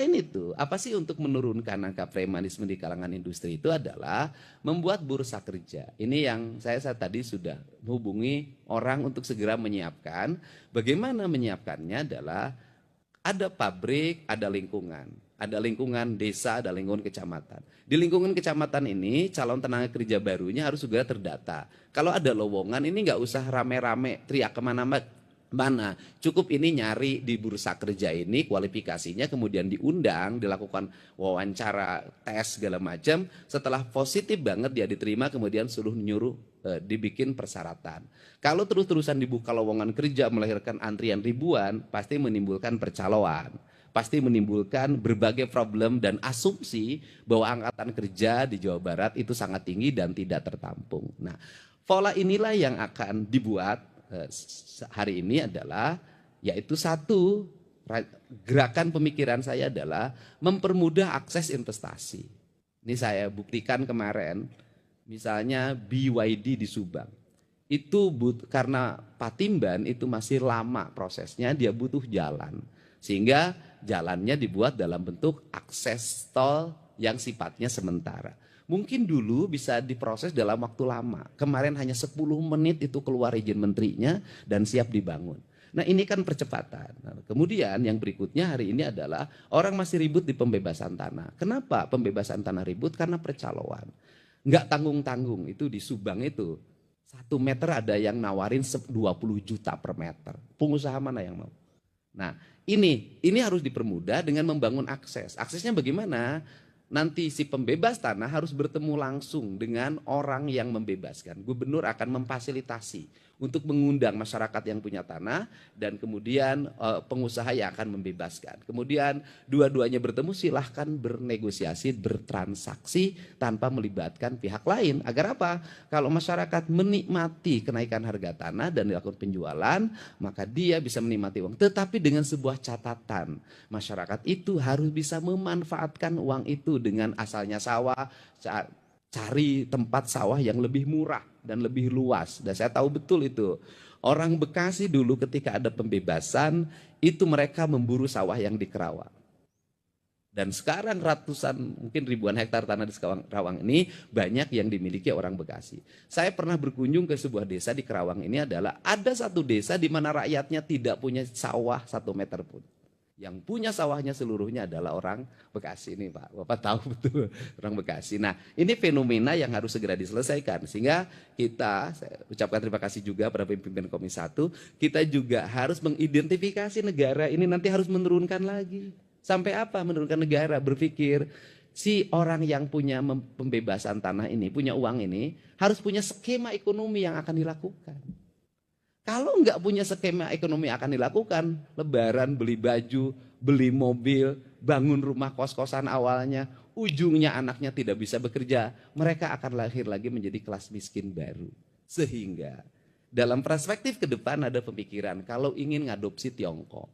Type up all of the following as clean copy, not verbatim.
Selain itu, apa sih untuk menurunkan angka premanisme di kalangan industri itu adalah membuat bursa kerja. Ini yang saya tadi sudah menghubungi orang untuk segera menyiapkan. Bagaimana menyiapkannya adalah ada pabrik, ada lingkungan. Ada lingkungan desa, ada lingkungan kecamatan. Di lingkungan kecamatan ini calon tenaga kerja barunya harus juga terdata. Kalau ada lowongan ini nggak usah rame-rame teriak kemana-mana. Cukup ini nyari di bursa kerja ini kualifikasinya, kemudian diundang, dilakukan wawancara, tes segala macam. Setelah positif banget dia diterima, kemudian suruh nyuruh dibikin persyaratan. Kalau terus-terusan dibuka lowongan kerja melahirkan antrian ribuan, pasti menimbulkan percaloan. Pasti menimbulkan berbagai problem dan asumsi bahwa angkatan kerja di Jawa Barat itu sangat tinggi dan tidak tertampung. Nah, pola inilah yang akan dibuat hari ini adalah, yaitu satu, gerakan pemikiran saya adalah mempermudah akses investasi. Ini saya buktikan kemarin, misalnya BYD di Subang. Itu karena Patimban itu masih lama prosesnya, dia butuh jalan. Sehingga jalannya dibuat dalam bentuk akses tol yang sifatnya sementara. Mungkin dulu bisa diproses dalam waktu lama. Kemarin hanya 10 menit itu keluar izin menterinya dan siap dibangun. Nah ini kan percepatan. Nah, kemudian yang berikutnya hari ini adalah orang masih ribut di pembebasan tanah. Kenapa pembebasan tanah ribut? Karena percaloan. Nggak tanggung-tanggung itu di Subang itu. 1 meter ada yang nawarin 20 juta per meter. Pengusaha mana yang mau? Nah ini harus dipermudah dengan membangun akses. Aksesnya bagaimana? Nanti si pembebas tanah harus bertemu langsung dengan orang yang membebaskan. Gubernur akan memfasilitasi untuk mengundang masyarakat yang punya tanah dan kemudian pengusaha yang akan membebaskan. Kemudian dua-duanya bertemu, silahkan bernegosiasi, bertransaksi tanpa melibatkan pihak lain. Agar apa? Kalau masyarakat menikmati kenaikan harga tanah dan dilakukan penjualan, maka dia bisa menikmati uang. Tetapi dengan sebuah catatan, masyarakat itu harus bisa memanfaatkan uang itu dengan asalnya sawah, cari tempat sawah yang lebih murah dan lebih luas. Dan saya tahu betul itu. Orang Bekasi dulu ketika ada pembebasan, itu mereka memburu sawah yang di Kerawang. Dan sekarang ratusan, mungkin ribuan hektar tanah di Kerawang ini banyak yang dimiliki orang Bekasi. Saya pernah berkunjung ke sebuah desa di Kerawang ini adalah ada satu desa di mana rakyatnya tidak punya sawah 1 meter pun. Yang punya sawahnya seluruhnya adalah orang Bekasi ini Pak. Bapak tahu betul orang Bekasi. Nah ini fenomena yang harus segera diselesaikan. Sehingga kita, saya ucapkan terima kasih juga pada pimpinan Komisi 1. Kita juga harus mengidentifikasi negara ini nanti harus menurunkan lagi. Sampai apa menurunkan negara? Berpikir si orang yang punya pembebasan tanah ini, punya uang ini, harus punya skema ekonomi yang akan dilakukan. Kalau nggak punya skema ekonomi akan dilakukan, lebaran beli baju, beli mobil, bangun rumah kos-kosan awalnya, ujungnya anaknya tidak bisa bekerja, mereka akan lahir lagi menjadi kelas miskin baru. Sehingga dalam perspektif ke depan ada pemikiran kalau ingin ngadopsi Tiongkok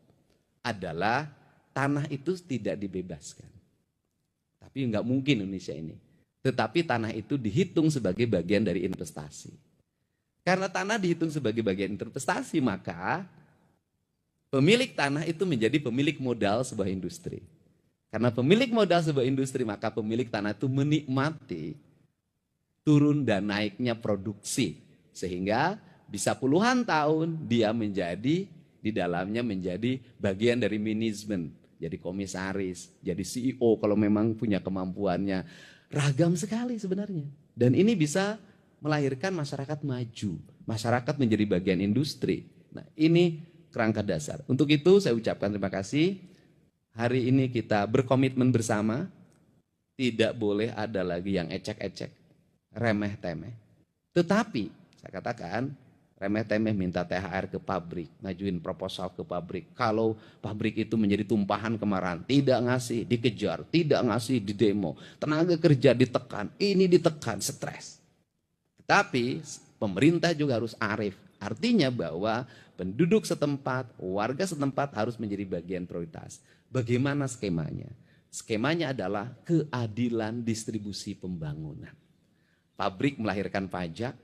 adalah tanah itu tidak dibebaskan. Tapi nggak mungkin Indonesia ini. Tetapi tanah itu dihitung sebagai bagian dari investasi. Karena tanah dihitung sebagai bagian investasi, maka pemilik tanah itu menjadi pemilik modal sebuah industri. Karena pemilik modal sebuah industri, maka pemilik tanah itu menikmati turun dan naiknya produksi. Sehingga bisa puluhan tahun dia menjadi, di dalamnya menjadi bagian dari manajemen. Jadi komisaris, jadi CEO kalau memang punya kemampuannya. Ragam sekali sebenarnya. Dan ini bisa melahirkan masyarakat maju, masyarakat menjadi bagian industri. Nah ini kerangka dasar. Untuk itu saya ucapkan terima kasih. Hari ini kita berkomitmen bersama, tidak boleh ada lagi yang ecek-ecek, remeh-temeh. Tetapi saya katakan, remeh-temeh minta THR ke pabrik, ngajuin proposal ke pabrik. Kalau pabrik itu menjadi tumpahan kemarahan, tidak ngasih, dikejar, tidak ngasih, didemo. Tenaga kerja ditekan, ini ditekan, stres. Tapi pemerintah juga harus arif. Artinya bahwa penduduk setempat, warga setempat harus menjadi bagian prioritas. Bagaimana skemanya? Skemanya adalah keadilan distribusi pembangunan. Pabrik melahirkan pajak.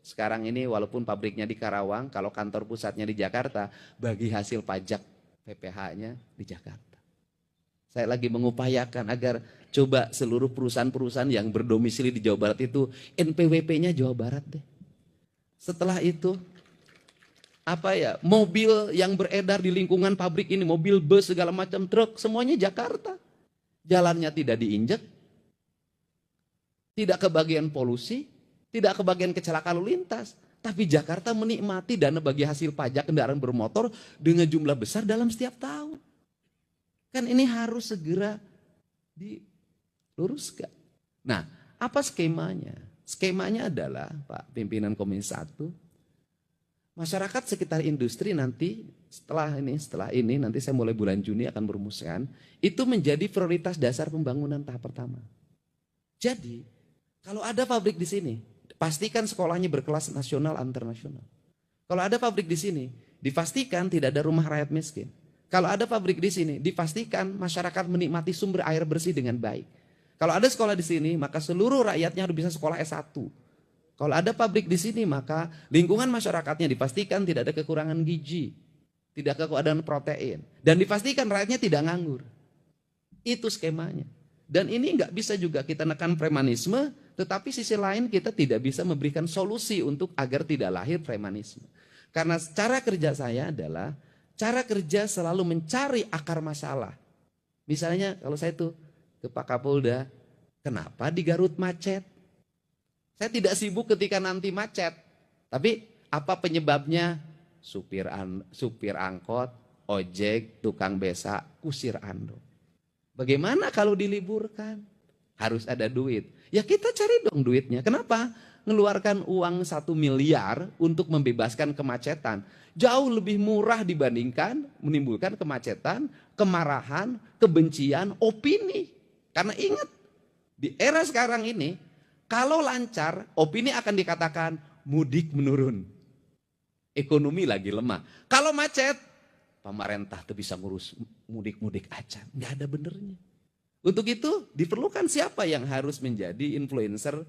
Sekarang ini walaupun pabriknya di Karawang, kalau kantor pusatnya di Jakarta, bagi hasil pajak PPH-nya di Jakarta. Saya lagi mengupayakan agar coba seluruh perusahaan-perusahaan yang berdomisili di Jawa Barat itu NPWP-nya Jawa Barat deh. Setelah itu mobil yang beredar di lingkungan pabrik ini, mobil bus segala macam, truk, semuanya Jakarta. Jalannya tidak diinjek, tidak kebagian polusi, tidak kebagian kecelakaan lalu lintas. Tapi Jakarta menikmati dana bagi hasil pajak kendaraan bermotor dengan jumlah besar dalam setiap tahun. Kan ini harus segera diluruskan. Nah, apa skemanya? Skemanya adalah, Pak Pimpinan Komisi 1, masyarakat sekitar industri nanti setelah ini nanti saya mulai bulan Juni akan merumuskan, itu menjadi prioritas dasar pembangunan tahap pertama. Jadi, kalau ada pabrik di sini, pastikan sekolahnya berkelas nasional internasional. Kalau ada pabrik di sini, dipastikan tidak ada rumah rakyat miskin. Kalau ada pabrik di sini, dipastikan masyarakat menikmati sumber air bersih dengan baik. Kalau ada sekolah di sini, maka seluruh rakyatnya harus bisa sekolah S1. Kalau ada pabrik di sini, maka lingkungan masyarakatnya dipastikan tidak ada kekurangan gizi, tidak kekurangan protein, dan dipastikan rakyatnya tidak nganggur. Itu skemanya. Dan ini nggak bisa juga kita nekan premanisme, tetapi sisi lain kita tidak bisa memberikan solusi untuk agar tidak lahir premanisme. Karena cara kerja saya adalah cara kerja selalu mencari akar masalah. Misalnya kalau saya tuh ke Pak Kapolda, kenapa di Garut macet? Saya tidak sibuk ketika nanti macet, tapi apa penyebabnya? Supir angkot, ojek, tukang beca, kusir ando. Bagaimana kalau diliburkan? Harus ada duit. Ya kita cari dong duitnya. Kenapa? Ngeluarkan uang 1 miliar untuk membebaskan kemacetan. Jauh lebih murah dibandingkan menimbulkan kemacetan, kemarahan, kebencian, opini. Karena ingat, di era sekarang ini, kalau lancar, opini akan dikatakan mudik menurun. Ekonomi lagi lemah. Kalau macet, pemerintah tuh bisa ngurus mudik-mudik aja. Nggak ada benernya. Untuk itu diperlukan siapa yang harus menjadi influencer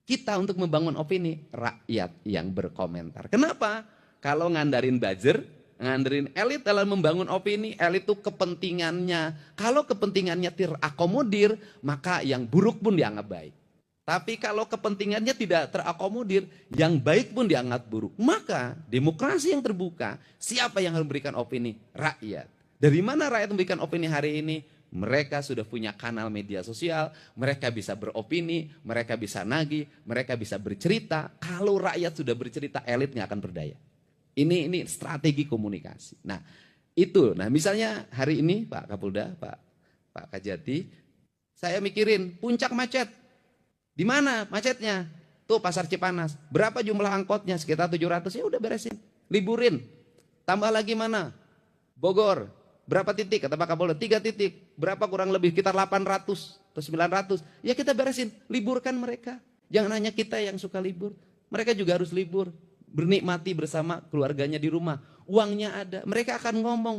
kita untuk membangun opini? Rakyat yang berkomentar. Kenapa? Kalau ngandarin buzzer, ngandarin elit dalam membangun opini, elit itu kepentingannya. Kalau kepentingannya terakomodir, maka yang buruk pun dianggap baik. Tapi kalau kepentingannya tidak terakomodir, yang baik pun dianggap buruk. Maka demokrasi yang terbuka, siapa yang harus memberikan opini? Rakyat. Dari mana rakyat memberikan opini hari ini? Mereka sudah punya kanal media sosial, mereka bisa beropini, mereka bisa nagih, mereka bisa bercerita. Kalau rakyat sudah bercerita, elitnya akan berdaya. Ini strategi komunikasi. Nah itu, misalnya hari ini Pak Kapolda, Pak Kajati, saya mikirin puncak macet. Di mana macetnya? Tuh Pasar Cipanas. Berapa jumlah angkotnya? Sekitar 700, ya udah beresin. Liburin. Tambah lagi mana? Bogor. Berapa titik? Kata Pak Kapolda, 3 titik. Berapa kurang lebih? Sekitar 800 atau 900. Ya kita beresin. Liburkan mereka. Jangan hanya kita yang suka libur. Mereka juga harus libur. Bernikmati bersama keluarganya di rumah. Uangnya ada. Mereka akan ngomong,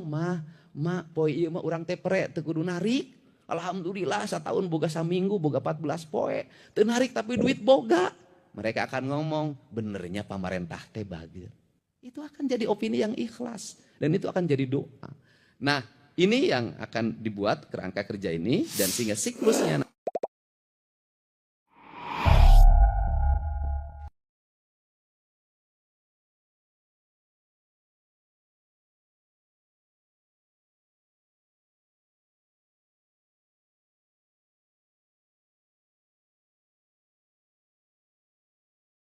poi iya urang teh pere teu kudu narik. Alhamdulillah setahun boga saminggu, boga 14 poe. Teu narik tapi duit boga. Mereka akan ngomong, benernya pemerintah teh bagir. Itu akan jadi opini yang ikhlas. Dan itu akan jadi doa. Nah ini yang akan dibuat kerangka kerja ini. Dan sehingga siklusnya